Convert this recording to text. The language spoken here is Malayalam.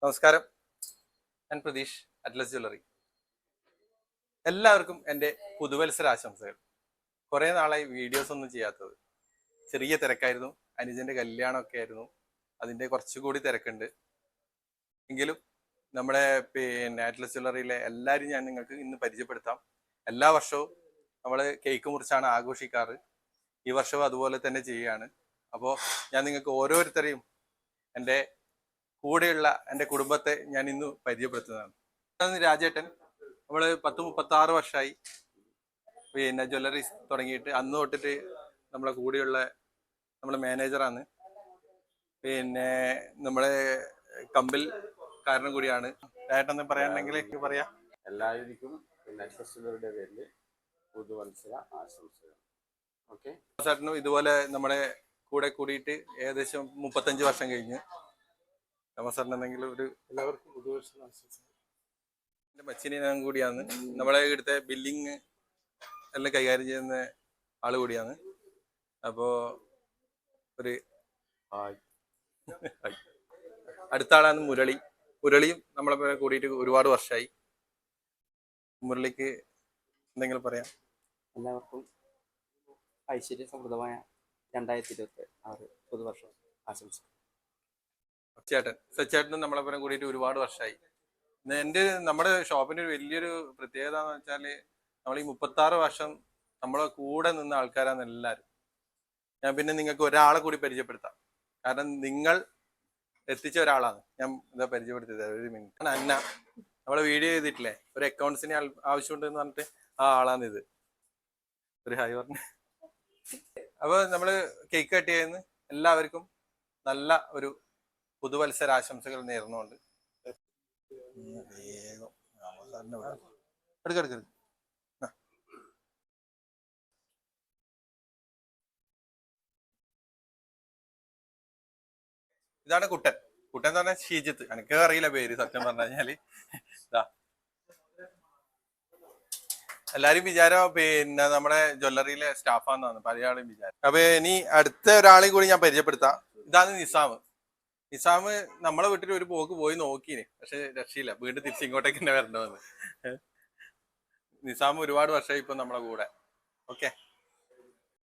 നമസ്കാരം, ഞാൻ പ്രതീഷ്, അറ്റ്ലസ് ജ്വല്ലറി. എല്ലാവർക്കും എൻ്റെ പുതുവത്സര ആശംസകൾ. കുറേ നാളായി വീഡിയോസ് ഒന്നും ചെയ്യാത്തത്. ചെറിയ തിരക്കായിരുന്നു, അനുജൻ്റെ കല്യാണമൊക്കെ ആയിരുന്നു, അതിൻ്റെ കുറച്ചുകൂടി തിരക്കുണ്ട്. എങ്കിലും നമ്മുടെ അറ്റ്ലസ് ജ്വല്ലറിയിലെ എല്ലാവരും ഞാൻ നിങ്ങൾക്ക് ഇന്ന് പരിചയപ്പെടുത്താം. എല്ലാ വർഷവും നമ്മൾ കേക്ക് മുറിച്ചാണ് ആഘോഷിക്കാറ്. ഈ വർഷവും അതുപോലെ തന്നെ ചെയ്യുകയാണ്. അപ്പോൾ ഞാൻ നിങ്ങൾക്ക് ഓരോരുത്തരെയും എൻ്റെ കൂടെയുള്ള എൻ്റെ കുടുംബത്തെ ഞാൻ ഇന്ന് പരിചയപ്പെടുത്തുന്നതാണ്. രാജേട്ടൻ, നമ്മൾ 36 വർഷമായി ജ്വല്ലറി തുടങ്ങിയിട്ട്. അന്ന് തൊട്ടിട്ട് നമ്മളെ കൂടെയുള്ള നമ്മളെ മാനേജറാണ്. നമ്മളെ കമ്പിൽ കാരണം കൂടിയാണ്. രാജേട്ടൻ പറയാനുണ്ടെങ്കിൽ പറയാം. എല്ലാവർക്കും ജ്വല്ലറിയുടെ പേരിൽ പുതുവത്സര ആശംസകൾ. ഓക്കെ, ചേട്ടനും ഇതുപോലെ നമ്മുടെ കൂടെ കൂടിയിട്ട് ഏകദേശം 35 വർഷം കഴിഞ്ഞ്. എന്തെങ്കിലും ഒരു എല്ലാവർക്കും പുതുവത്സര ആശംസകൾ. എൻ്റെ മച്ചിനും കൂടിയാണ്. നമ്മളെ ഇവിടുത്തെ ബില്ലിങ് എല്ലാം കൈകാര്യം ചെയ്യുന്ന ആള് കൂടിയാണ്. അപ്പോ ഒരു അടുത്ത ആളാണ് മുരളി. മുരളിയും നമ്മളെ കൂടിയിട്ട് ഒരുപാട് വർഷമായി. മുരളിക്ക് എന്തെങ്കിലും പറയാം? എല്ലാവർക്കും ഐശ്വര്യ സമൃദ്ധമായ 2026 പുതുവർഷം ആശംസിക്കുന്നു. സച്ചേട്ടനും നമ്മളെ കൂടിയിട്ട് ഒരുപാട് വർഷമായി. നമ്മുടെ ഷോപ്പിന്റെ ഒരു വലിയൊരു പ്രത്യേകത എന്ന് വെച്ചാല് നമ്മൾ ഈ 36 വർഷം നമ്മളെ കൂടെ നിന്ന ആൾക്കാരാണ് എല്ലാവരും. ഞാൻ പിന്നെ നിങ്ങൾക്ക് ഒരാളെ കൂടി പരിചയപ്പെടുത്താം. കാരണം നിങ്ങൾ എത്തിച്ച ഒരാളാണ് ഞാൻ ഇതാ പരിചയപ്പെടുത്തിയത്. ഒരു മിനിറ്റ്. അന്ന, നമ്മളെ വീഡിയോ ചെയ്തിട്ടില്ലേ, ഒരു അക്കൗണ്ട്സിന് ആവശ്യമുണ്ടെന്ന് പറഞ്ഞിട്ട് ആ ആളാണിത്. ഒരു ഹായ് പറഞ്ഞു. അപ്പൊ നമ്മള് കേക്ക് കട്ട് ചെയ്യുന്ന എല്ലാവർക്കും നല്ല ഒരു പുതുവത്സര ആശംസകൾ നേർന്നുകൊണ്ട് ഇതാണ് കുട്ടൻ. കുട്ടൻ എന്ന് പറഞ്ഞാൽ ഷീജിത്ത്. എനിക്ക് അറിയില്ല പേര് സത്യം പറഞ്ഞു കഴിഞ്ഞാല്. എല്ലാരും വിചാരം നമ്മുടെ ജ്വല്ലറിയിലെ സ്റ്റാഫാന്നാണ് പല ആളും വിചാരം. അപ്പൊ ഇനി അടുത്ത ഒരാളെയും കൂടി ഞാൻ പരിചയപ്പെടുത്താം. ഇതാണ് നിസാം. നിസാം നമ്മളെ വീട്ടിൽ ഒരു പോക്ക് പോയി നോക്കീന്, പക്ഷെ രക്ഷയില്ല, വീണ്ടും തിരിച്ച് ഇങ്ങോട്ടേക്ക് തന്നെ വരേണ്ടി വന്നു. നിസാം ഒരുപാട് വർഷമായി ഇപ്പൊ നമ്മളെ കൂടെ. ഓക്കെ.